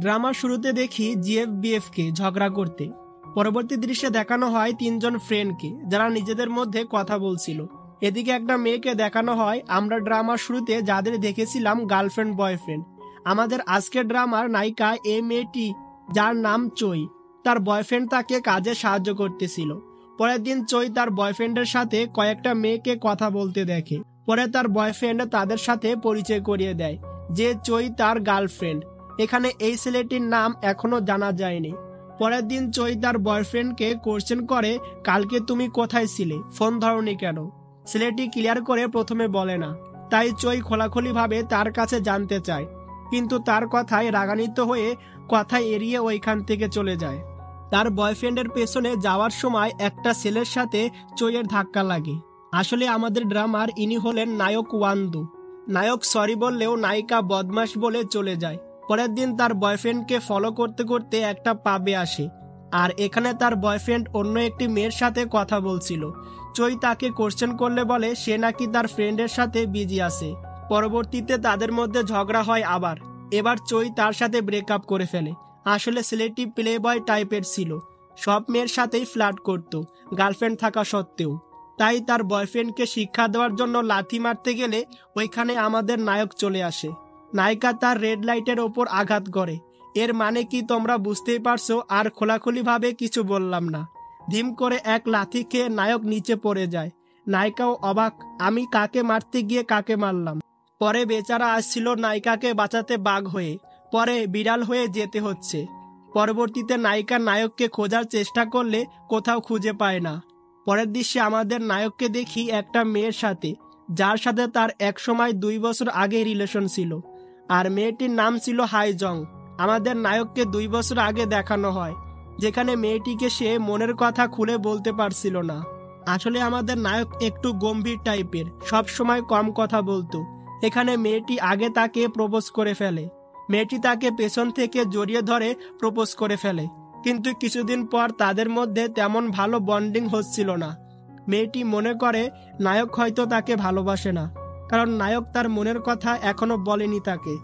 ড্রামার শুরুতে দেখি জিএফ কে ঝগড়া করতে। পরবর্তী দৃশ্যে দেখানো হয় তিনজন ফ্রেন্ডকে যারা নিজেদের মধ্যে কথা বলছিল। এদিকে একটা মেয়েকে দেখানো হয় আমরা ড্রামার শুরুতে যাদের দেখেছিলাম গার্লফ্রেন্ড বয়ফ্রেন্ড। আমাদের আজকের ড্রামার নায়িকা এই মেয়েটি, যার নাম চই। তার বয়ফ্রেন্ড তাকে কাজে সাহায্য করতেছিল। পরের দিন চই তার বয়ফ্রেন্ডের সাথে কয়েকটা মেয়েকে কথা বলতে দেখে। পরে তার বয়ফ্রেন্ড তাদের সাথে পরিচয় করিয়ে দেয় যে চই তার গার্লফ্রেন্ড। এখানে এই ছেলেটির নাম এখনো জানা যায়নি। পরের দিন চই তার বয়ফ্রেন্ডকে কোশ্চেন করে, কালকে তুমি কোথায় ছিলে, ফোন ধরনি কেন? ছেলেটি ক্লিয়ার করে প্রথমে বলে না, তাই চই খোলাখুলি ভাবে তার কাছে জানতে চায়, কিন্তু তার কথায় রাগান্বিত হয়ে কথা এড়িয়ে ওইখান থেকে চলে যায়। তার বয়ফ্রেন্ডের পেছনে যাওয়ার সময় একটা ছেলের সাথে চইয়ের ধাক্কা লাগে। আসলে আমাদের ড্রামার ইনি হলেন নায়ক ওয়ান্দু। নায়ক সরি বললেও নায়িকা বদমাশ বলে চলে যায়। পরের দিন তার বয়ফ্রেন্ডকে ফলো করতে করতে একটা পাবে আসে, আর এখানে তার বয়ফ্রেন্ড অন্য একটি মেয়ের সাথে কথা বলছিল। চই তাকে কোশ্চেন করলে বলে সে নাকি তার ফ্রেন্ডের সাথে বিজি আছে। পরবর্তীতে তাদের মধ্যে ঝগড়া হয় আবার। এবার চই তার সাথে ব্রেকআপ করে ফেলে। আসলে ছেলেটি প্লে বয় টাইপের ছিল, সব মেয়ের সাথেই ফ্লার্ট করত গার্লফ্রেন্ড থাকা সত্ত্বেও। তাই তার বয়ফ্রেন্ডকে শিক্ষা দেওয়ার জন্য লাথি মারতে গেলে ওইখানে আমাদের নায়ক চলে আসে। নায়িকা তার রেড লাইটের ওপর আঘাত করে। এর মানে কি তোমরা বুঝতেই পারছো, আর খোলাখুলি ভাবে কিছু বললাম না। ধিম করে এক লাথি খেয়ে নায়ক নিচে পড়ে যায়। নায়িকাও অবাক, আমি কাকে মারতে গিয়ে কাকে মারলাম। পরে বেচারা আসছিল নায়িকাকে বাঁচাতে বাঘ হয়ে, পরে বিড়াল হয়ে যেতে হচ্ছে। পরবর্তীতে নায়িকা নায়ককে খোঁজার চেষ্টা করলে কোথাও খুঁজে পায় না। পরের দৃশ্যে আমাদের নায়ককে দেখি একটা মেয়ের সাথে, যার সাথে তার একসময় 2 বছর আগে রিলেশন ছিল, আর মেয়েটির নাম ছিল হাইজং। আমাদের নায়ককে 2 বছর আগে দেখানো হয়, যেখানে মেয়েটিকে সে মনের কথা খুলে বলতে পারছিল না। আসলে আমাদের নায়ক একটু গম্ভীর টাইপের, সব সময় কম কথা বলতো। এখানে মেয়েটি আগে তাকে প্রপোজ করে ফেলে। মেয়েটি তাকে পেছন থেকে জড়িয়ে ধরে প্রপোজ করে ফেলে, কিন্তু কিছুদিন পর তাদের মধ্যে তেমন ভালো বন্ডিং হচ্ছিল না। মেয়েটি মনে করে নায়ক হয়তো তাকে ভালোবাসে না, কারণ নায়ক তার মনের কথা এখনো বলেনি তাকে।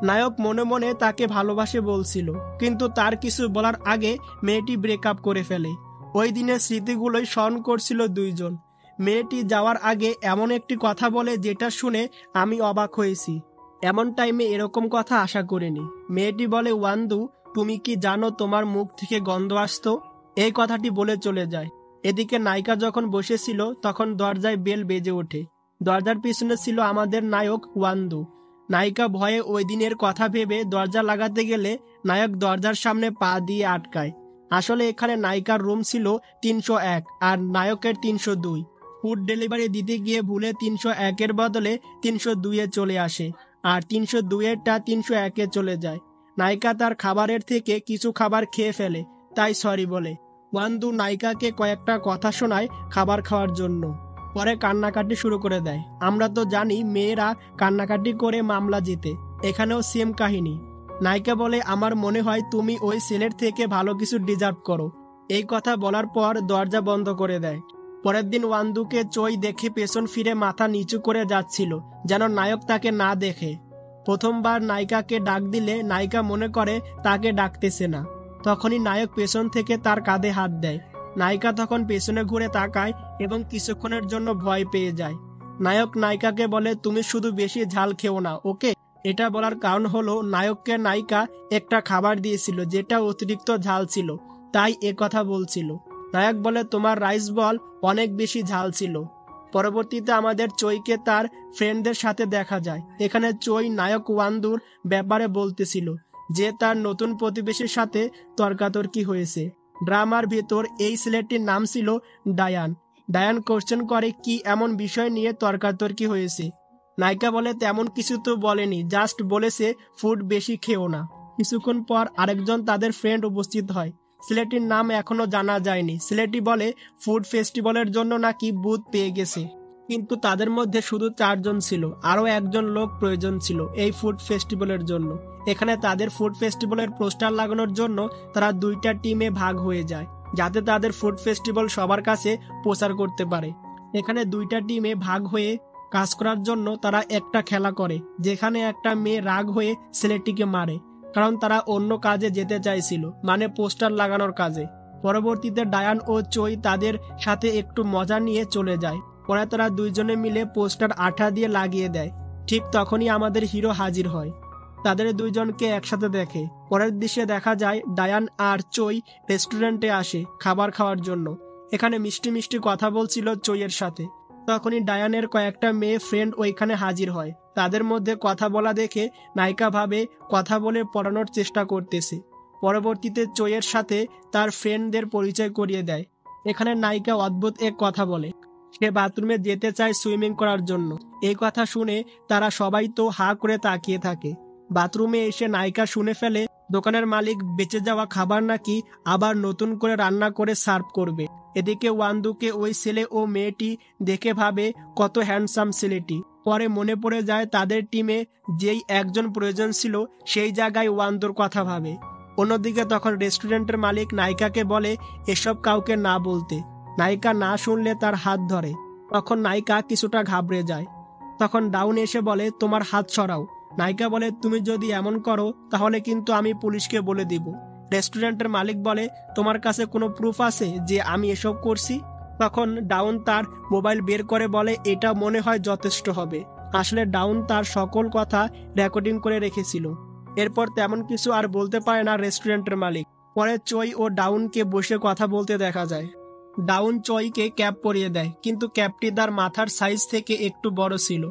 নায়ক মনে মনে তাকে ভালোবাসে বলছিল, কিন্তু তার কিছু বলার আগে মেয়েটি ব্রেকআপ করে ফেলে। ওই দিনের স্মৃতিগুলোই স্মরণ করছিল দুইজন। মেয়েটি যাওয়ার আগে এমন একটি কথা বলে যেটা শুনে আমি অবাক হয়েছি। এমন টাইমে এরকম কথা আশা করিনি। মেয়েটি বলে, ওয়ান্দু তুমি কি জানো তোমার মুখ থেকে গন্ধ আসতো? এই কথাটি বলে চলে যায়। এদিকে নায়িকা যখন বসেছিল তখন দরজায় বেল বেজে ওঠে। দরজার পিছনে ছিল আমাদের নায়ক ওয়ান্দু। নায়িকা ভয়ে ওই দিনের কথা ভেবে দরজা লাগাতে গেলে নায়ক দরজার সামনে পা দিয়ে আটকায়। আসলে এখানে নায়িকার রুম ছিল 301 আর নায়কের 302। ফুড ডেলিভারি দিতে গিয়ে ভুলে 301-এর বদলে 302-এ চলে আসে, আর 302-এরটা 301-এ চলে যায়। নায়িকা তার খাবারের থেকে কিছু খাবার খেয়ে ফেলে, তাই সরি বলে। ওয়ান্দু নায়িকাকে কয়েকটা কথা শোনায় খাবার খাওয়ার জন্য, পরে কান্নাকাটি শুরু করে দেয়। আমরা তো জানি মেয়েরা কান্নাকাটি করে মামলা জিতে, এখানেও সেম কাহিনী। নায়িকা বলে, আমার মনে হয় তুমি ওই ছেলের থেকে ভালো কিছু ডিজার্ভ করো। এই কথা বলার পর দরজা বন্ধ করে দেয়। পরের দিন ওয়ান্দুকে চই দেখে পেছন ফিরে মাথা নিচু করে যাচ্ছিল, যেন নায়ক তাকে না দেখে। প্রথমবার নায়িকাকে ডাক দিলে নায়িকা মনে করে তাকে ডাকতেছে না। তখনই নায়ক পেছন থেকে তার কাঁধে হাত দেয়। নায়িকা তখন পেছনে ঘুরে তাকায় এবং কিছুক্ষণের জন্য ভয় পেয়ে যায়। নায়ক নায়িকাকে বলে, তুমি শুধু বেশি ঝাল খেও না, ওকে? এটা বলার কারণ হলো নায়ককে নায়িকা একটা খাবার দিয়েছিল যেটা অতিরিক্ত ঝাল ছিল, তাই এ কথা বলছিল। নায়ক বলে, তোমার রাইস বল অনেক বেশি ঝাল ছিল। পরবর্তীতে আমাদের চইকে তার ফ্রেন্ডদের সাথে দেখা যায়। এখানে চই নায়ক ওয়ান্দুর ব্যাপারে বলতেছিল যে তার নতুন প্রতিবেশীর সাথে তর্কাতর্কি হয়েছে। ড্রামার ভিতর এই ছেলেটির নাম ছিল ডায়ান। ডায়ান কোশ্চেন করে, কি এমন বিষয় নিয়ে তর্কাতর্কি হয়েছে? নায়িকা বলে, তেমন কিছু তো বলেনি, জাস্ট বলেছে ফুড বেশি খেও না। কিছুক্ষণ পর আরেকজন তাদের ফ্রেন্ড উপস্থিত হয়। ছেলেটির নাম এখনো জানা যায়নি। ছেলেটি বলে ফুড ফেস্টিভ্যালের জন্য নাকি বুথ পেয়ে গেছে, কিন্তু তাদের মধ্যে শুধু 4 জন ছিল, আরো একজন লোক প্রয়োজন ছিল এই ফুড ফেস্টিভ্যালের জন্য। এখানে তাদের ফুড ফেস্টিভ্যালের পোস্টার লাগানোর জন্য তারা 2টা টিমে ভাগ হয়ে যায়, যাতে তাদের ফুড ফেস্টিভ্যাল সবার কাছে প্রচার করতে পারে। এখানে 2টা টিমে ভাগ হয়ে কাজ করার জন্য তারা একটা খেলা করে, যেখানে একটা মেয়ে রাগ হয়ে ছেলেটিকে মারে। কারণ তারা অন্য কাজে যেতে চাইছিল, মানে পোস্টার লাগানোর কাজে। পরবর্তীতে ডায়ান ও চই তাদের সাথে একটু মজা নিয়ে চলে যায়। পরে তারা দুইজনে মিলে পোস্টার আঠা দিয়ে লাগিয়ে দেয়। ঠিক তখনই আমাদের হিরো হাজির হয়, তাদের দুইজনকে একসাথে দেখে। পরের দৃশ্যে দেখা যায় ডায়ান আর চই রেস্টুরেন্টে আসে খাবার খাওয়ার জন্য। এখানে মিষ্টি মিষ্টি কথা বলছিল চইয়ের সাথে। তখনই ডায়ানের কয়েকটা মেয়ে ফ্রেন্ড ওইখানে হাজির হয়। তাদের মধ্যে কথা বলা দেখে নায়িকা ভাবে কথা বলে পড়ানোর চেষ্টা করতেছে। পরবর্তীতে চইয়ের সাথে তার ফ্রেন্ডদের পরিচয় করিয়ে দেয়। এখানে নায়িকা অদ্ভুত এক কথা বলে, সে বাথরুমে যেতে চায় সুইমিং করার জন্য। এই কথা শুনে তারা সবাই তো হা করে তাকিয়ে থাকে। বাথরুমে এসে নায়িকা শুনে ফেলে দোকানের মালিক বেঁচে যাওয়া খাবার নাকি আবার নতুন করে রান্না করে সার্ভ করবে। এদিকে ওয়ান্দুকে ওই ছেলে ও মেয়েটি দেখে ভাবে কত হ্যান্ডসাম ছেলেটি। পরে মনে পড়ে যায় তাদের টিমে যেই একজন প্রয়োজন ছিল, সেই জায়গায় ওয়ান্দুর কথা ভাবে। অন্যদিকে তখন রেস্টুরেন্টের মালিক নায়িকাকে বলে এসব কাউকে না বলতে। নায়িকা না শুনলে তার হাত ধরে। তখন নায়িকা কিছুটা ঘাবড়ে যায়। তখন ডাউন এসে বলে তোমার হাত সরাও। নায়িকা বলে তুমি যদি এমন করো তাহলে কিন্তু আমি পুলিশকে বলে দিব। রেস্টুরেন্টের মালিক বলে তোমার কাছে কোনো প্রুফ আছে যে আমি এসব করছি? তখন ডাউন তার মোবাইল বের করে বলে এটা মনে হয় যথেষ্ট হবে। আসলে ডাউন তার সকল কথা রেকর্ডিং করে রেখেছিল। এরপর তেমন কিছু আর বলতে পারে না রেস্টুরেন্টের মালিক। পরে চই ও ডাউনকে বসে কথা বলতে দেখা যায়। ডাউন চইকে ক্যাপ পরিয়ে দেয়, কিন্তু ক্যাপটি তার মাথার সাইজ থেকে একটু বড় ছিল।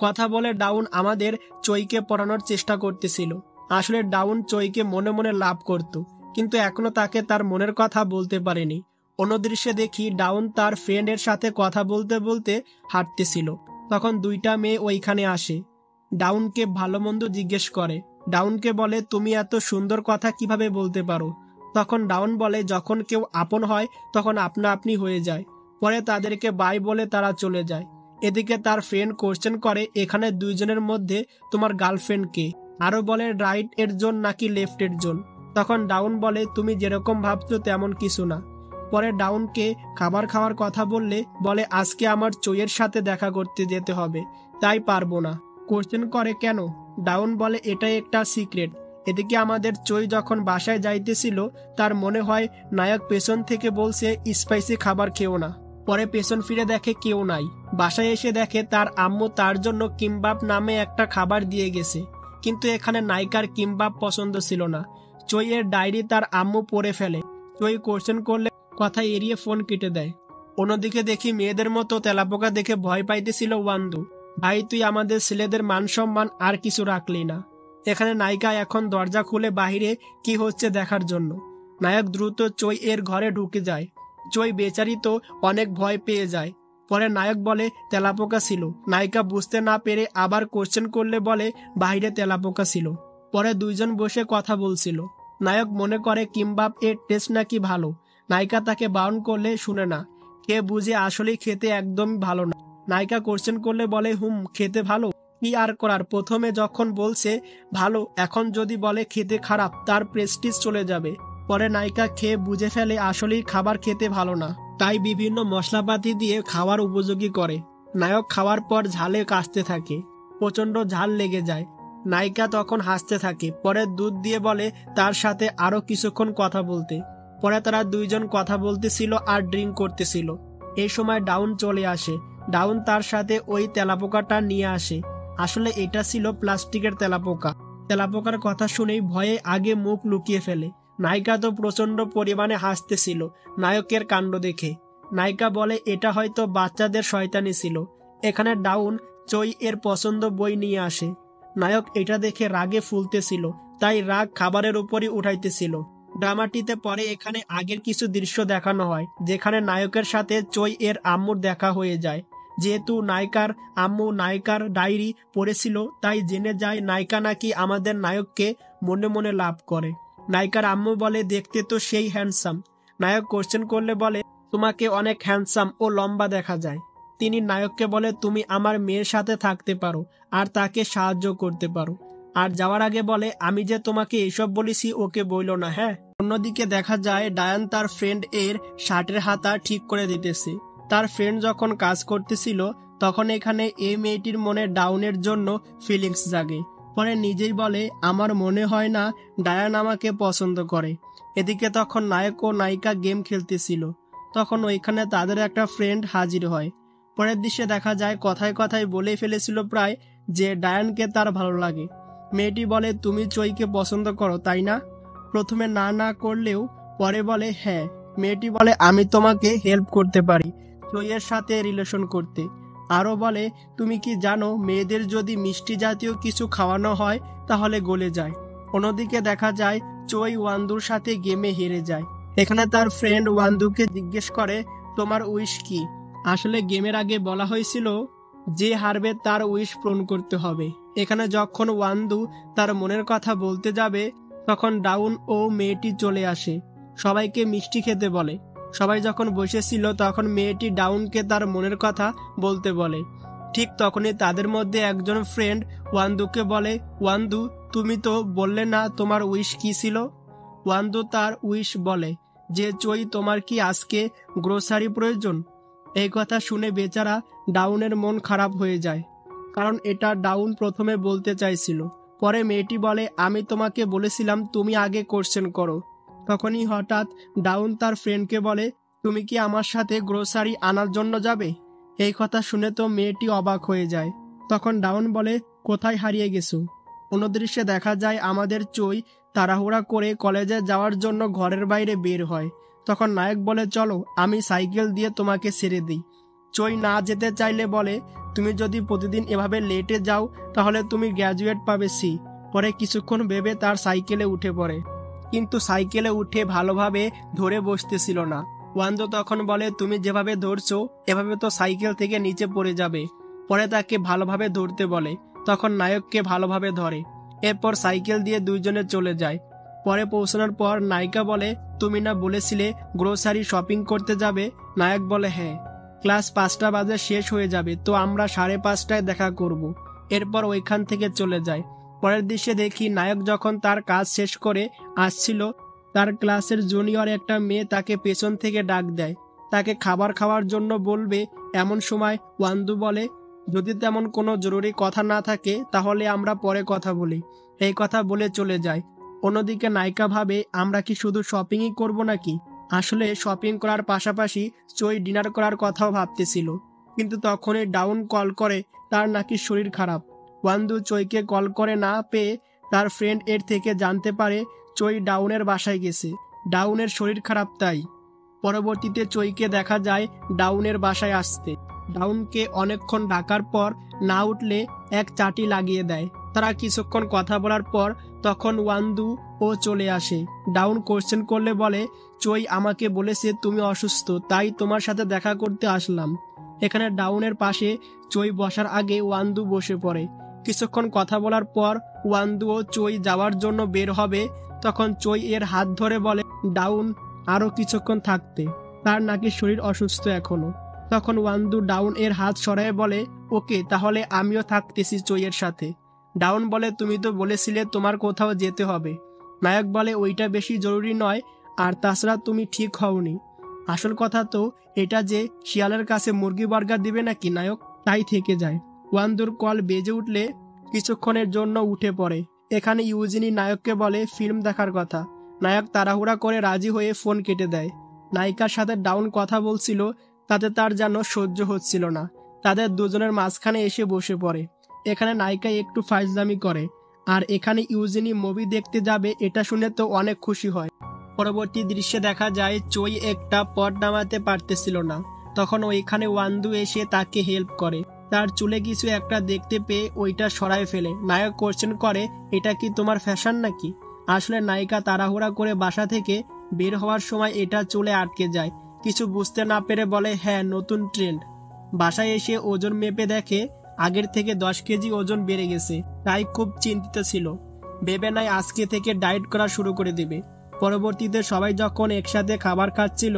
কথা বলে ডাউন আমাদের চইকে পড়ানোর চেষ্টা করতেছিল। আসলে ডাউন চইকে মনে মনে লাভ করত, কিন্তু এখনো তাকে তার মনের কথা বলতে পারেনি। অন্য দৃশ্যে দেখি ডাউন তার ফ্রেন্ডের সাথে কথা বলতে বলতে হাঁটতেছিল। তখন দুইটা মেয়ে ওইখানে আসে। ডাউনকে ভালো মন্দ জিজ্ঞেস করে। ডাউনকে বলে তুমি এত সুন্দর কথা কিভাবে বলতে পারো? তখন ডাউন বলে যখন কেউ আপন হয় তখন আপনা আপনি হয়ে যায়। পরে তাদেরকে বাই বলে তারা চলে যায়। এদিকে তার ফ্রেন্ড কোশ্চেন করে এখানে দুইজনের মধ্যে তোমার গার্লফ্রেন্ড কে? আরো বলে রাইট এর জন নাকি লেফট এর জন। তখন ডাউন বলে তুমি যেরকম ভাবছো তেমন কিছু না। পরে ডাউনকে খাবার খাওয়ার কথা বলে আজকে আমার চইয়ের সাথে দেখা করতে যেতে হবে, তাই পারবো না। কোশ্চেন করে কেন? ডাউন বলে এটা একটা সিক্রেট। এদিকে আমাদের চই যখন বাসায় যাইতেছিল তার মনে হয় নায়ক পেছন থেকে বলছে স্পাইসি খাবার খেও না। পরে পেছন ফিরে দেখে কেউ নাই। বাসায় এসে দেখে তার আম্মু তার জন্য কিমবাব নামে একটা খাবার দিয়ে গেছে, কিন্তু এখানে নায়িকার কিমবাব পছন্দ ছিল না। চই এর ডায়েরি তার আম্মু পড়ে ফেলে। চই কোশ্চেন করলে কথা এড়িয়ে ফোন কেটে দেয়। অন্যদিকে দেখি মেয়েদের মতো তেলাপোকা দেখে ভয় পাইতেছিল ওয়ান্দু। ভাই তুই আমাদের ছেলেদের মান সম্মান আর কিছু রাখলি না। এখানে নায়িকা এখন দরজা খুলে বাহিরে কি হচ্ছে দেখার জন্য। নায়ক দ্রুত চই এর ঘরে ঢুকে যায়। চই বেচারি তো অনেক ভয় পেয়ে যায়। পরে নায়ক বলে তেলাপোকা ছিল। নায়িকা বুঝতে না পেরে আবার কোশ্চেন করলে বলে বাহিরে তেলাপোকা ছিল। পরে দুইজন বসে কথা বলছিল। নায়ক মনে করে কিমবাব এর টেস্ট নাকি ভালো। নায়িকা তাকে বারণ করলে শুনে না। কে বুঝে আসলেই খেতে একদমই ভালো না। নায়িকা কোশ্চেন করলে বলে খেতে ভালো কি আর করার, প্রথমে যখন বলছে ভালো, এখন যদি বলে খেতে খারাপ তার প্রেস্টিজ চলে যাবে। পরে নায়িকা খেয়ে বুঝে ফেলে আসলেই খাবার খেতে ভালো না, তাই বিভিন্ন মশলাপাতি দিয়ে খাওয়ার উপযোগী করে। নায়ক খাওয়ার পর ঝালে কাশতে থাকে, প্রচন্ড ঝাল লেগে যায়। নায়িকা তখন হাসতে থাকে। পরে দুধ দিয়ে বলে তার সাথে আরো কিছুক্ষণ কথা বলতে। পরে তারা দুইজন কথা বলতেছিল আর ড্রিঙ্ক করতেছিল। এই সময় ডাউন চলে আসে। ডাউন তার সাথে ওই তেলাপোকাটা নিয়ে আসে। আসলে এটা ছিল প্লাস্টিকের তেলাপোকা। তেলাপোকার কথা শুনেই ভয়ে আগে মুখ লুকিয়ে ফেলে। নায়িকা তো প্রচন্ড পরিমাণে হাসতেছিল নায়কের কাণ্ড দেখে। নায়িকা বলে এটা হয়তো বাচ্চাদের শয়তানি ছিল। এখানে ডাউন চই এর পছন্দ বই নিয়ে আসে। নায়ক এটা দেখে রাগে ফুলতেছিল, তাই রাগ খাবারের উপরই উঠাইতেছিল। ড্রামাটিতে পরে এখানে আগের কিছু দৃশ্য দেখানো হয় যেখানে নায়কের সাথে চই এর আম্মুর দেখা হয়ে যায়। যেহেতু নায়িকার আম্মু নায়িকার ডায়েরি পড়েছিল, তাই জেনে যায় নায়িকা নাকি আমাদের নায়ককে মনে মনে লাভ করে। নায়িকার আম্মু বলে দেখতে তো সেই হ্যান্ডসাম। নায়ক কোশ্চেন করলে বলে তোমাকে অনেক হ্যান্ডসাম ও লম্বা দেখা যায়। তিনি নায়ককে বলে তুমি আমার মেয়ের সাথে থাকতে পারো আর তাকে সাহায্য করতে পারো। আর যাওয়ার আগে বলে আমি যে তোমাকে এইসব বলেছি ওকে বইলো না, হ্যাঁ। অন্যদিকে দেখা যায় ডায়ান তার ফ্রেন্ড এর শার্টের হাতা ঠিক করে দিতেছে। তার ফ্রেন্ড যখন কাজ করতেছিল তখন এখানে এই মেয়েটির মনে ডাউনের জন্য ফিলিংস জাগে। পরে নিজেই বলে আমার মনে হয় না ডায়ান আমাকে পছন্দ করে। এদিকে তখন নায়ক ও নায়িকা গেম খেলতেছিল, তখন ওইখানে তাদের একটা ফ্রেন্ড হাজির হয়। পরের দৃশ্যে দেখা যায় কথায় কথায় বলে ফেলেছিল প্রায় যে ডায়ানকে তার ভালো লাগে। মেয়েটি বলে তুমি চইকে পছন্দ করো তাই না? প্রথমে না না করলেও পরে বলে হ্যাঁ। মেয়েটি বলে আমি তোমাকে হেল্প করতে পারি চইয়ের সাথে রিলেশন করতে। আরও বলে তুমি কি জানো মেয়েদের যদি মিষ্টি জাতীয় কিছু খাওয়ানো হয় তাহলে গলে যায়। অন্যদিকে দেখা যায় চই ওয়ান্দুর সাথে গেমে হেরে যায়। এখানে তার ফ্রেন্ড ওয়ান্দুকে জিজ্ঞেস করে তোমার উইশ কি? আসলে গেমের আগে বলা হয়েছিল যে হারবে তার উইশ পূরণ করতে হবে। এখানে যখন ওয়ান্দু তার মনের কথা বলতে যাবে তখন ডাউন ও মেয়েটি চলে আসে, সবাইকে মিষ্টি খেতে বলে। সবাই যখন বসেছিল তখন মেয়েটি ডাউনকে তার মনের কথা বলতে বলে। ঠিক তখনই তাদের মধ্যে একজন ফ্রেন্ড ওয়ান্দুকে বলে ওয়ান্দু তুমি তো বললে না তোমার উইশ কি ছিল? ওয়ান্দু তার উইশ বলে যে চই তোমার কি আজকে গ্রোসারি প্রয়োজন? এই কথা শুনে বেচারা ডাউনের মন খারাপ হয়ে যায়, কারণ এটা ডাউন প্রথমে বলতে চাইছিল। পরে মেয়েটি বলে আমি তোমাকে বলেছিলাম তুমি আগে কোশ্চেন করো। তখনই হঠাৎ ডাউন তার ফ্রেন্ডকে বলে তুমি কি আমার সাথে গ্রোসারি আনার জন্য যাবে? এই কথা শুনে তো মেয়েটি অবাক হয়ে যায়। তখন ডাউন বলে কোথায় হারিয়ে গেছো? অন্য দৃশ্যে দেখা যায় আমাদের চই তাড়াহুড়া করে কলেজে যাওয়ার জন্য ঘরের বাইরে বের হয়। তখন নায়ক বলে চলো আমি সাইকেল দিয়ে তোমাকে ছেড়ে দিই। চই না যেতে চাইলে বলে তুমি যদি প্রতিদিন এভাবে লেটে যাও তাহলে তুমি গ্র্যাজুয়েট পাবে সি। পরে কিছুক্ষণ ভেবে তার সাইকেলে উঠে পড়ে, কিন্তু সাইকেলে উঠে ভালোভাবে ধরে বসতেছিল না। ওয়ান্দো তখন বলে তুমি যেভাবে ধরছো এভাবে তো সাইকেল থেকে নিচে পড়ে যাবে। পরে তাকে ভালোভাবে ধরতে বলে, তখন নায়ককে ভালোভাবে ধরে। এরপর সাইকেল দিয়ে দুইজনে চলে যায়। পরে পৌঁছানোর পর নায়িকা বলে তুমি না বলেছিলে গ্রোসারি শপিং করতে যাবে? নায়ক বলে হ্যাঁ, ক্লাস 5টা বাজে শেষ হয়ে যাবে, তো আমরা 5:30টায় দেখা করব। এরপর ওইখান থেকে চলে যায়। পরের দৃশ্যে দেখি নায়ক যখন তার কাজ শেষ করে আসছিল তার ক্লাসের জুনিয়র একটা মেয়ে তাকে পেছন থেকে ডাক দেয়, তাকে খাবার খাওয়ার জন্য বলবে। এমন সময় ওয়ান্দু বলে যদি তেমন কোনো জরুরি কথা না থাকে তাহলে আমরা পরে কথা বলি। এই কথা বলে চলে যায়। অন্যদিকে নায়িকা ভাবে আমরা কি শুধু শপিংই করব নাকি? আসলে শপিং করার পাশাপাশি চই ডিনার করার কথাও ভাবতেছিল। কিন্তু তখনই ডাউন কল করে তার নাকি শরীর খারাপ। ওয়ান্দু চইকে কল করে না পেয়ে তার ফ্রেন্ড এর থেকে জানতে পারে চই ডাউনের বাসায় গেছে, ডাউনের শরীর খারাপ তাই। পরবর্তীতে চইকে দেখা যায় ডাউনের বাসায় আসতে। ডাউনকে অনেকক্ষণ ডাকার পর না উঠলে এক চাটি লাগিয়ে দেয়। তারা কিছুক্ষণ কথা বলার পর তখন ওয়ান্দু ও চলে আসে। ডাউন কোশ্চেন করলে বলে চই আমাকে বলেছে তুমি অসুস্থ, তাই তোমার সাথে দেখা করতে আসলাম। এখানে ডাউনের পাশে চই বসার আগে ওয়ান্দু বসে পড়ে। কিছুক্ষণ কথা বলার পর ওয়ান্দু ও চই যাওয়ার জন্য বের হবে, তখন চই এর হাত ধরে বলে ডাউন আরো কিছুক্ষণ থাকতে, তার নাকি শরীর অসুস্থ এখনো। তখন ওয়ান্দু ডাউন এর হাত সরায় বলে ওকে তাহলে আমিও থাকতেছি চইয়ের সাথে। ডাউন বলে তুমি তো বলেছিলে তোমার কোথাও যেতে হবে। নায়ক বলে ওইটা বেশি জরুরি নয়, আর তাছাড়া তুমি ঠিক হওনি। আসল কথা তো এটা যে শিয়ালের কাছে মুরগি বার্গার দিবে নাকি নায়ক, তাই থেকে যায়। ওয়ান্দুর কল বেজে উঠলে কিছুক্ষণের জন্য উঠে পড়ে। এখানে ইউজিনি নায়ককে বলে ফিল্ম দেখার কথা। নায়ক তাড়াহুড়া করে রাজি হয়ে ফোন কেটে দেয়। নায়িকার সাথে ডাউন কথা বলছিল, তাতে তার যেন সহ্য হচ্ছিল না। তাদের দুজনের মাঝখানে এসে বসে পড়ে। এখানে নায়িকা একটু ফাইজলামি করে, আর এখানে ইউজিনি মুভি দেখতে যাবে এটা শুনে তো অনেক খুশি হয়। পরবর্তী দৃশ্যে দেখা যায় চই একটা পট নামাতে পারতেছিল না, তখন ওইখানে ওয়ান্দু এসে তাকে হেল্প করে। তার চুলে কিছু একটা দেখতে পেয়ে ওইটা সরায় ফেলে। নায়ক কোশ্চেন করে এটা কি তোমার ফ্যাশন নাকি? আসলে নায়িকা তাড়াহুড়া করে বাসা থেকে বের হওয়ার সময় এটা চুলে আটকে যায়। কিছু বুঝতে না পেরে বলে হ্যাঁ নতুন ট্রেন্ড। বাসায় এসে ওজন মেপে দেখে আগের থেকে 10 কেজি ওজন বেড়ে গেছে, তাই খুব চিন্তিত ছিল। ভেবে নাই আজকে থেকে ডায়েট করা শুরু করে দেবে। পরবর্তীতে সবাই যখন একসাথে খাবার খাচ্ছিল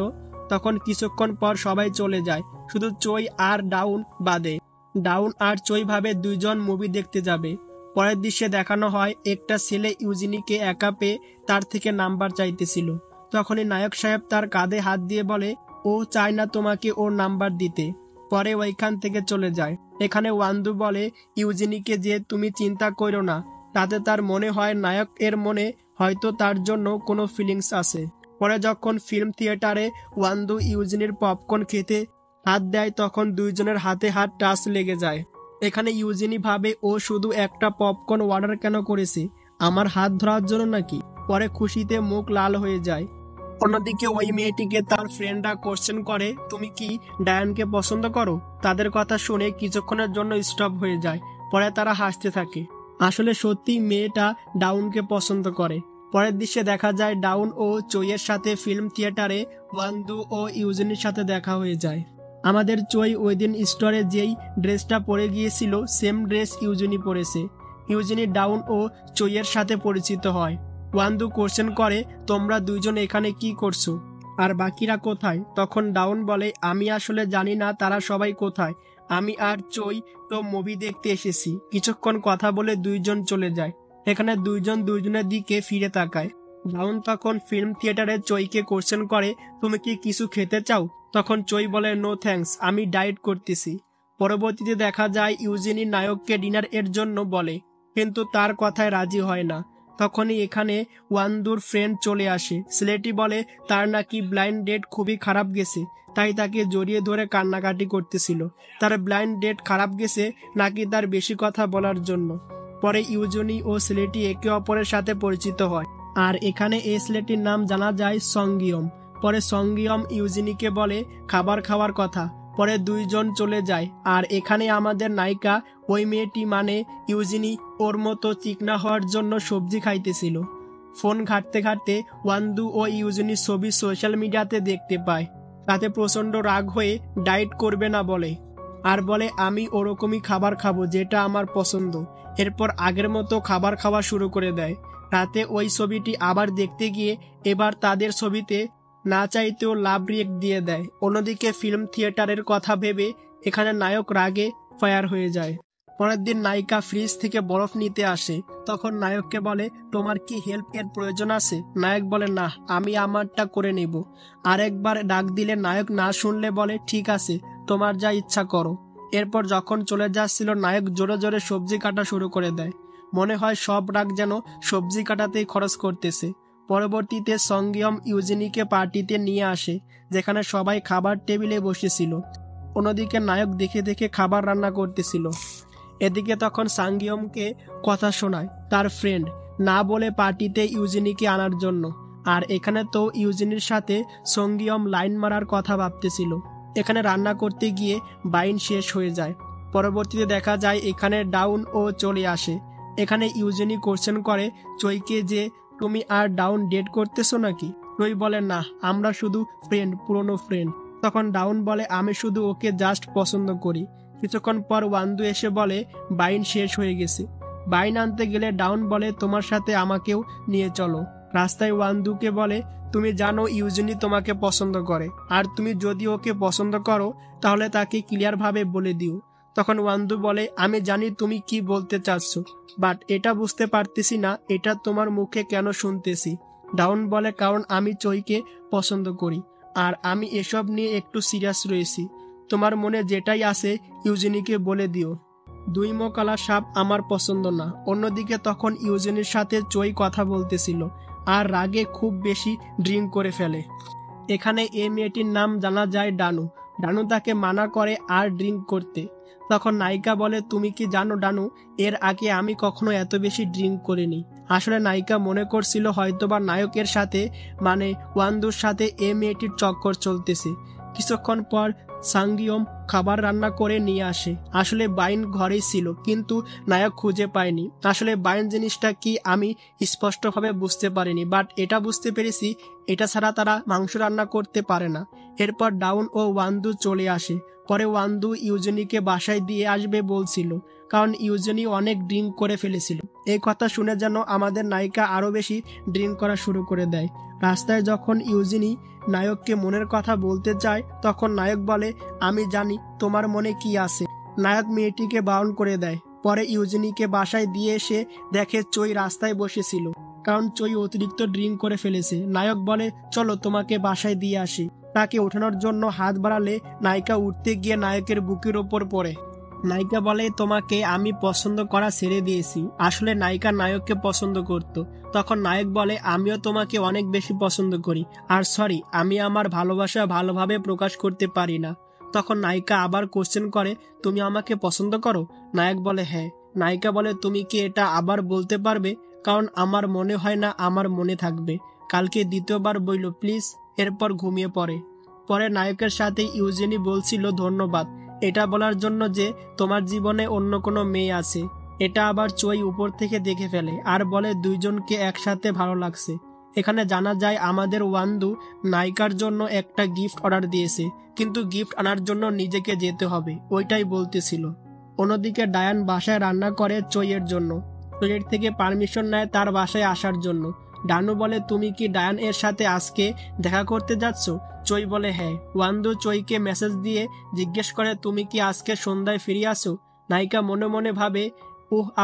তখন কিছুক্ষণ পর সবাই চলে যায়, শুধু চই আর ডাউন বাদে। ডাউন আর চই ভাবে দুইজন মুভি দেখতে যাবে। পরের দৃশ্যে দেখানো হয় একটা ছেলে ইউজিনিকে একা পেয়ে তার থেকে নাম্বার চাইতেছিল। তখনই নায়ক সাহেব তার কাঁধে হাত দিয়ে বলে ও চায় না তোমাকে ওর নাম্বার দিতে। পরে ওইখান থেকে চলে যায়। এখানে ওয়ান্দু বলে ইউজিনিকে যে তুমি চিন্তা করো না, তাতে তার মনে হয় নায়ক এর মনে হয়তো তার জন্য কোনো ফিলিংস আছে। পরে যখন ফিল্ম থিয়েটারে ওয়ান্দু ইউজিনির পপকর্ন খেতে হাত দেয় তখন দুইজনের হাতে হাত টাচ লেগে যায়। এখানে ইউজিনি ভাবে ও শুধু একটা পপকর্ন অর্ডার কেন করেছে, আমার হাত ধরার জন্য নাকি? পরে খুশিতে মুখ লাল হয়ে যায়। অন্যদিকে ওই মেয়েটিকে তার ফ্রেন্ডরা কোশ্চেন করে, তুমি কি ডায়ানকে পছন্দ করো? তাদের কথা শুনে কিছুক্ষণের জন্য স্টপ হয়ে যায়। পরে তারা হাসতে থাকে। আসলে সত্যি মেয়েটা ডাউনকে পছন্দ করে। পরের দৃশ্যে দেখা যায় ডাউন ও চইয়ের সাথে ফিল্ম থিয়েটারে ওয়ান্দু ও ইউজিনির সাথে দেখা হয়ে যায়। আমাদের চই ওই দিন স্টোরে যেই ড্রেসটা পরে গিয়েছিল সেম ড্রেস ইউজিনি পরেছে। ইউজিনি ডাউন ও চইয়ের সাথে পরিচিত হয়। ওয়ান্দু কোশ্চেন করে, তোমরা দুইজন এখানে কি করছো আর বাকিরা কোথায়? তখন ডাউন বলে, আমি আসলে জানি না তারা সবাই কোথায়, আমি আর চই তো মুভি দেখতে এসেছি। কিছুক্ষণ কথা বলে দুইজন চলে যায়। এখানে দুইজন দুইজনের দিকে ফিরে তাকায়। ডাউন তখন ফিল্ম থিয়েটারে চইকে কোশ্চেন করে, তুমি কি কিছু খেতে চাও? তখন চই বলে, নো থ্যাঙ্কস, আমি ডায়েট করতেছি। পরবর্তীতে দেখা যায় ইউজিনি নায়ককে ডিনার এর জন্য বলে, কিন্তু তার কথায় রাজি হয় না। তখনই এখানে ওয়ান্দুর ফ্রেন্ড চলে আসে। ছেলেটি বলে তার নাকি ব্লাইন্ড ডেট খুবই খারাপ গেছে, তাই তাকে জড়িয়ে ধরে কান্নাকাটি করতেছিল। তার ব্লাইন্ড ডেট খারাপ গেছে নাকি তার বেশি কথা বলার জন্য। পরে ইউজিনি ও ছেলেটি একে অপরের সাথে পরিচিত হয়। আর এখানে এই ছেলেটির নাম জানা যায় সঙ্গিয়ম। পরে সঙ্গিয়ম ইউজিনিকে বলে খাবার খাওয়ার কথা। পরে দুইজন চলে যায়। আর এখানে আমাদের নায়িকা, ওই মেয়েটি মানে ইউজিনি, ওর মতো চিকনা হওয়ার জন্য সবজি খাইতেছিল। ফোন ঘাঁটতে ঘাঁটতে ওয়ান্দু ও ইউজিনির ছবি সোশ্যাল মিডিয়াতে দেখতে পায়। তাতে প্রচন্ড রাগ হয়ে ডায়েট করবে না বলে, আর বলে আমি ওরকমই খাবার খাবো যেটা আমার পছন্দ। এরপর আগের মতো খাবার খাওয়া শুরু করে দেয়। রাতে ওই ছবিটি আবার দেখতে গিয়ে এবার তাদের ছবিতে না চাইতেও লাভ রিয়েক্ট দিয়ে দেয়। অন্যদিকে ফিল্ম থিয়েটারের কথা ভেবে এখানে নায়ক রাগে ফায়ার হয়ে যায়। পরের দিন নায়িকা ফ্রিজ থেকে বরফ নিতে আসে। তখন নায়ককে বলে, তোমার কি হেল্প এর প্রয়োজন আছে? নায়ক বলে, না, আমি আমারটা করে নেব। আরেকবার ডাক দিলে নায়ক না শুনলে বলে, ঠিক আছে, তোমার যা ইচ্ছা করো। এরপর যখন চলে যাচ্ছিল নায়ক জোরে জোরে সবজি কাটা শুরু করে দেয়। মনে হয় সব রাগ যেন সবজি কাটাতেই খরচ করতেছে। পরবর্তীতে সঙ্গিয়ম ইউজিনিকে পার্টিতে নিয়ে আসে, যেখানে সবাই খাবার টেবিলে বসেছিল। অন্যদিকে নায়ক দেখে দেখে খাবার রান্না করতেছিল। এদিকে তখন সাঙ্গিয়মকে কথা শোনায় তার ফ্রেন্ড, না বলে পার্টিতে ইউজিনিকে আনার জন্য। আর এখানে তো ইউজিনির সাথে সঙ্গিয়ম লাইন মারার কথা ভাবতেছিল। এখানে রান্না করতে গিয়ে বাইন শেষ হয়ে যায়। পরবর্তীতে দেখা যায় এখানে ডাউন ও চলে আসে। এখানে ইউজিনি কোশ্চেন করে চইকে যে, তুমি আর ডাউন ডেট করতেছো নাকি? চই বলে, না, আমরা শুধু ফ্রেন্ড, পুরনো ফ্রেন্ড। তখন ডাউন বলে, আমি শুধু ওকে জাস্ট পছন্দ করি। কিছুক্ষণ পর ওয়ান্দু এসে বলে বাইন শেষ হয়ে গেছে। বাইন আনতে গেলে ডাউন বলে, তোমার সাথে আমাকেও নিয়ে চলো। রাস্তায় ওয়ান্দুকে বলে, তুমি জানো ইউজিনি তোমাকে পছন্দ করে, আর তুমি যদি ওকে পছন্দ করো তাহলে তাকে ক্লিয়ার ভাবে বলে দিও। তখন ওয়ান্দু বলে, আমি জানি তুমি কি বলতে চাচ্ছ, বাট এটা বুঝতে পারতেছি না এটা তোমার মুখে কেন শুনতেছি। ডাউন বলে, কারণ আমি চইকে পছন্দ করি, আর আমি এসব নিয়ে একটু সিরিয়াস রয়েছি। তোমার মনে যেটাই আছে ইউজিনিকে বলে দিও। দুই মোকালা সাপ আমার পছন্দ না। অন্যদিকে তখন ইউজিনির সাথে চই কথা বলতেছিল আর রাগে খুব বেশি ড্রিঙ্ক করে ফেলে। এখানে এই মেয়েটির নাম জানা যায় ডানু। ডানু তাকে মানা করে আর ড্রিঙ্ক করতে। তখন নায়িকা বলে, তুমি কি জানো ডানু, এর আগে আমি কখনো এত বেশি ড্রিঙ্ক করিনি। আসলে নায়িকা মনে করছিল হয়তোবা নায়কের সাথে মানে ওয়ান্দুর সাথে এই মেয়েটির চক্কর চলতেছে। কিছুক্ষণ পর সাঙ্গিয়ম খাবার রান্না করে নিয়ে আসে। আসলে বাইন ঘরেই ছিল, কিন্তু নায়ক খুঁজে পায়নি। আসলে বাইন জিনিসটা কি আমি স্পষ্টভাবে বুঝতে পারিনি, বাট এটা বুঝতে পেরেছি এটা ছাড়া তারা মাংস রান্না করতে পারে না। এরপর ডাউন ও ওয়ান্দু চলে আসে। পরে ওয়ান্দু ইউজিনিকে বাসায় দিয়ে আসবে বলছিল, কারণ ইউজিনি অনেক ড্রিঙ্ক করে ফেলেছিল। এই কথা শুনে যেন আমাদের নায়িকা আরো বেশি ড্রিঙ্ক করা শুরু করে দেয়। রাস্তায় যখন ইউজিনি নায়ককে মনের কথা বলতে চায় তখন নায়ক বলে, আমি জানি তোমার মনে কি আছে। নায়ক মেয়েটিকে বারণ করে দেয়। পরে ইউজিনিকে বাসায় দিয়ে এসে দেখে চই রাস্তায় বসেছিল, কারণ চই অতিরিক্ত ড্রিঙ্ক করে ফেলেছে। নায়ক বলে, চলো তোমাকে বাসায় দিয়ে আসি। তাকে ওঠানোর জন্য হাত বাড়ালে নায়িকা উঠতে গিয়ে নায়কের বুকের ওপর পড়ে। নায়িকা বলে তোমাকে আমি পছন্দ করা ছেড়ে দিয়েছি। আসলে নায়িকা নায়ককে পছন্দ করত। তখন নায়ক বলে আমিও তোমাকে অনেক বেশি পছন্দ করি, আর সরি আমি আমার ভালোবাসা ভালোভাবে প্রকাশ করতে পারি না। তখন নায়িকা আবার কোশ্চেন করে তুমি আমাকে পছন্দ করো? নায়ক বলে হ্যাঁ। নায়িকা বলে তুমি কি এটা আবার বলতে পারবে, কারণ আমার মনে হয় না আমার মনে থাকবে। কালকে দ্বিতীয়বার বইল প্লিজ। এরপর ঘুমিয়ে পড়ে। পরে নায়কের সাথে ইউজেনি বলছিল ধন্যবাদ এটা বলার জন্য যে তোমার জীবনে অন্য কোনো মেয়ে আছে। এটা আবার চই উপর থেকে দেখে ফেলে আর বলে দুইজনকে একসাথে ভালো লাগছে। এখানে জানা যায় আমাদের ওয়ান্দু নায়িকার জন্য একটা গিফট অর্ডার দিয়েছে, কিন্তু গিফট আনার জন্য নিজেকে যেতে হবে, ওইটাই বলতেছিল। অন্যদিকে ডায়ান বাসায় রান্না করে চইয়ের জন্য। চইয়ের থেকে পারমিশন নেয় তার বাসায় আসার জন্য। ডানু বলে তুমি কি ডায়ান এর সাথে আজকে দেখা করতে যাচ্ছ? চই বলে হ্যাঁ। ওয়ান্দু চইকে মেসেজ দিয়ে জিজ্ঞেস করে তুমি কি আজকে সন্ধ্যায় ফিরে আসো? নায়িকা মনে মনে ভাবে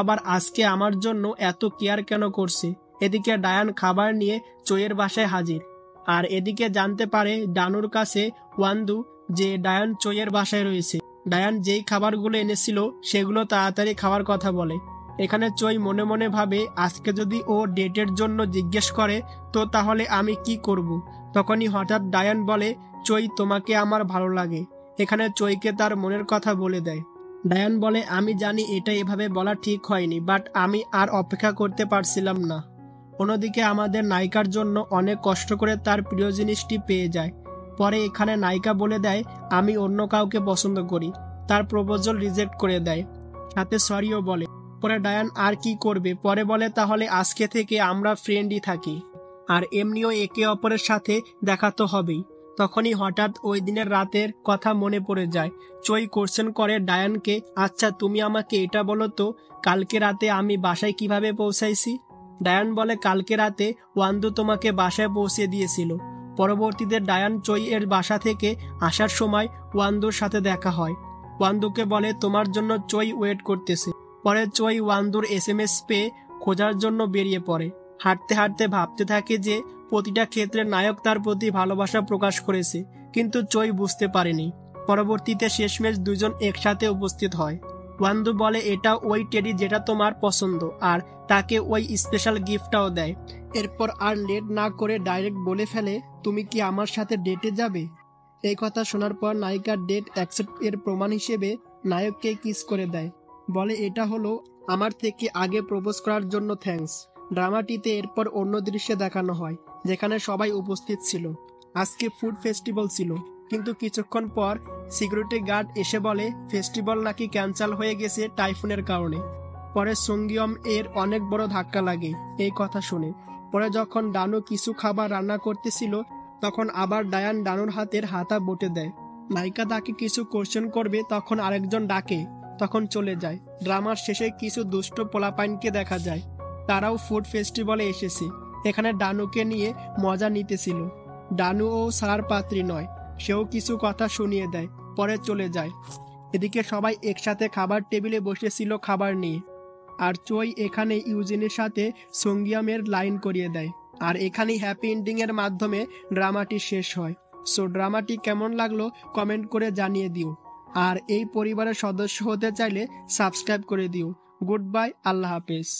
আবার আজকে আমার জন্য এত কেয়ার কেন করছে। এদিকে ডায়ান খাবার নিয়ে চইয়ের বাসায় হাজির। আর এদিকে জানতে পারে ডানুর কাছে ওয়ান্দু যে ডায়ান চইয়ের বাসায় রয়েছে। ডায়ান যেই খাবারগুলো এনেছিল সেগুলো তাড়াতাড়ি খাওয়ার কথা বলে। এখানে চই মনে মনে ভাবে আজকে যদি ও ডেটের জন্য জিজ্ঞেস করে তো তাহলে আমি কি করব। তখনই হঠাৎ ডায়ান বলে চই তোমাকে আমার ভালো লাগে। এখানে চইকে তার মনের কথা বলে দেয়। ডায়ান বলে আমি জানি এটা এভাবে বলা ঠিক হয়নি, বাট আমি আর অপেক্ষা করতে পারছিলাম না। অন্যদিকে আমাদের নায়িকার জন্য অনেক কষ্ট করে তার প্রিয় জিনিসটি পেয়ে যায়। পরে এখানে নায়িকা বলে দেয় আমি অন্য কাউকে পছন্দ করি। তার প্রপোজাল রিজেক্ট করে দেয়, সাথে সরিও বলে। পরে ডায়ান আর কি করবে, পরে বলে তাহলে আজকে থেকে আমরা ফ্রেন্ডই থাকি, আর এমনিও একে অপরের সাথে দেখা তো হবেই। তখনই হঠাৎ ওই দিনের রাতের কথা মনে পড়ে যায়। চই কোশ্চেন করে ডায়ানকে আচ্ছা তুমি আমাকে এটা বলো তো কালকে রাতে আমি বাসায় কিভাবে পৌঁছাইছি? ডায়ান বলে কালকে রাতে ওয়ান্দু তোমাকে বাসায় পৌঁছে দিয়েছিল। পরবর্তীতে ডায়ান চই এর বাসা থেকে আসার সময় ওয়ান্দুর সাথে দেখা হয়। ওয়ান্দুকে বলে তোমার জন্য চই ওয়েট করতেছে। পরে চই ওয়ান্দুর এসএমএস পেয়ে খোঁজার জন্য বেরিয়ে পড়ে। হাঁটতে হাঁটতে ভাবতে থাকে যে প্রতিটা ক্ষেত্রে নায়ক তার প্রতি ভালোবাসা প্রকাশ করেছে, কিন্তু চই বুঝতে পারেনি। পরবর্তীতে শেষমেশ দুজন একসাথে উপস্থিত হয়। ওয়ান্দু বলে এটা ওই টেডি যেটা তোমার পছন্দ, আর তাকে ওই স্পেশাল গিফটটাও দেয়। এরপর আর লেট না করে ডাইরেক্ট বলে ফেলে তুমি কি আমার সাথে ডেটে যাবে? এই কথা শোনার পর নায়িকার ডেট অ্যাকসেপ্ট এর প্রমাণ হিসেবে নায়ককে কিস করে দেয়। বলে এটা হলো আমার থেকে আগে প্রপোজ করার জন্য থ্যাঙ্কস। ড্রামাটিতে এরপর অন্য দৃশ্যে দেখানো হয় যেখানে সবাই উপস্থিত ছিল। আজকে ফুড ফেস্টিভ্যাল ছিল, কিন্তু কিছুক্ষণ পর সিকিউরিটি গার্ড এসে বলে ফেস্টিভ্যাল নাকি ক্যান্সেল হয়ে গেছে টাইফুনের কারণে। পরে সঙ্গিয়ম এর অনেক বড় ধাক্কা লাগে এই কথা শুনে। পরে যখন ডানু কিছু খাবার রান্না করতেছিল তখন আবার ডায়ান ডানুর হাতের হাতা বটে দেয়। নায়িকা তাকে কিছু কোশ্চেন করবে তখন আরেকজন ডাকে, তখন চলে যায়। ড্রামার শেষে কিছু দুষ্ট পোলাপাইনকে দেখা যায়, তারাও ফুড ফেস্টিভ্যালে এসেছে। এখানে ডানুকে নিয়ে মজা নিতেছিল। ডানু ও সার পাত্রী নয়, সেও কিছু কথা শুনিয়ে দেয়, পরে চলে যায়। এদিকে সবাই একসাথে খাবার টেবিলে বসেছিল খাবার নিয়ে, আর চই এখানে ইউজিনের সাথে সঙ্গিয়ামের লাইন করিয়ে দেয়। আর এখানেই হ্যাপি এন্ডিং এর মাধ্যমে ড্রামাটি শেষ হয়। সো ড্রামাটি কেমন লাগলো কমেন্ট করে জানিয়ে দিও, আর এই পরিবারের সদস্য হতে চাইলে সাবস্ক্রাইব করে দিও। গুড বাই, আল্লাহ হাফেজ।